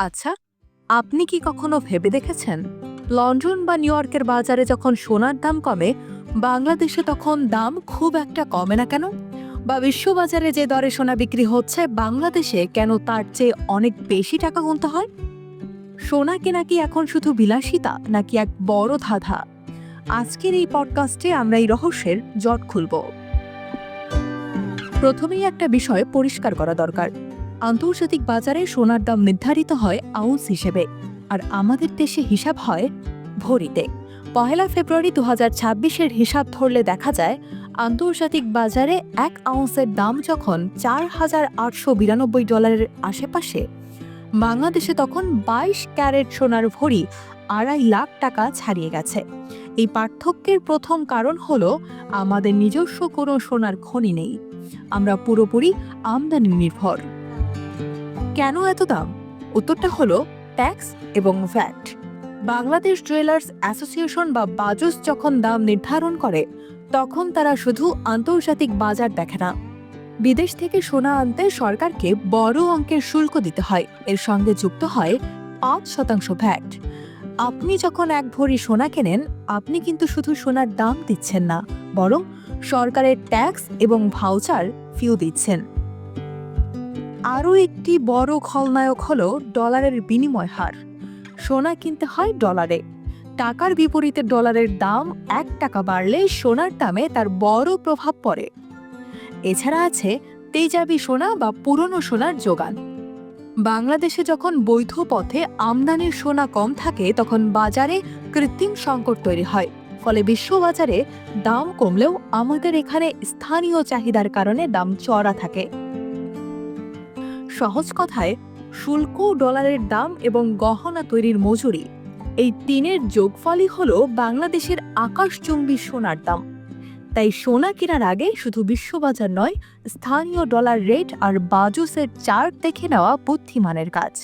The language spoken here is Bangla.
আচ্ছা, আপনি কি কখনো ভেবে দেখেছেন লন্ডন বা নিউ ইয়র্কের বাজারে যখন সোনার দাম কমে, বাংলাদেশে তখন দাম খুব একটা কমে না কেন? বা বিশ্ববাজারে যে দরে সোনা বিক্রি হচ্ছে, বাংলাদেশে কেন তার চেয়ে অনেক বেশি টাকা গুনতে হয়? সোনা কেনা কি এখন শুধু বিলাসিতা নাকি এক বড় ধাঁধা? আজকের এই পডকাস্টে আমরা এই রহস্যের জট খুলব। প্রথমেই একটা বিষয় পরিষ্কার করা দরকার। আন্তর্জাতিক বাজারে সোনার দাম নির্ধারিত হয় আউন্স হিসেবে, আর আমাদের দেশে হিসাব হয় ভরিতে। 1 ফেব্রুয়ারি 2026-এর হিসাব ধরলে দেখা যায়, আন্তর্জাতিক বাজারে 1 আউন্সের দাম যখন $4,892 আশেপাশে, বাংলাদেশে তখন 22 ক্যারেট সোনার ভরি $2.5 লাখ ছাড়িয়ে গেছে। এই পার্থক্যের প্রথম কারণ হলো আমাদের নিজস্ব কোনো সোনার খনি নেই। আমরা পুরোপুরি আমদানি নির্ভর। কেন এত দাম? উত্তরটা হলো ট্যাক্স এবং ভ্যাট। বাংলাদেশ জুয়েলার্স অ্যাসোসিয়েশন বা বাজুস যখন দাম নির্ধারণ করে, তখন তারা শুধু আন্তর্জাতিক বাজার দেখে না। বিদেশ থেকে সোনা আনতে সরকারকে বড় অঙ্কের শুল্ক দিতে হয়, এর সঙ্গে যুক্ত হয় 5% ভ্যাট। আপনি যখন এক ভরি সোনা কেনেন, আপনি কিন্তু শুধু সোনার দাম দিচ্ছেন না, বরং সরকারের ট্যাক্স এবং ভাউচার ফিও দিচ্ছেন। আরও একটি বড় খলনায়ক হল ডলারের বিনিময় হার। সোনা কিনতে হয় ডলারে, টাকার বিপরীতে ডলারের দাম $1 বাড়লে সোনার দামে তার বড় প্রভাব পড়ে। এছাড়া আছে তেজাবি সোনা বা পুরনো সোনার যোগান। বাংলাদেশে যখন বৈধ পথে আমদানির সোনা কম থাকে, তখন বাজারে কৃত্রিম সংকট তৈরি হয়। ফলে বিশ্ববাজারে দাম কমলেও আমাদের এখানে স্থানীয় চাহিদার কারণে দাম চড়া থাকে। সহজ কথায়, শুল্ক, ডলারের দাম এবং গহনা তৈরির মজুরি, এই তিনের যোগফলই হলো বাংলাদেশের আকাশচুম্বী সোনার দাম। তাই সোনা কেনার আগে শুধু বিশ্ববাজার নয়, স্থানীয় ডলার রেট আর বাজুসের চার্ট দেখে নেওয়া বুদ্ধিমানের কাজ।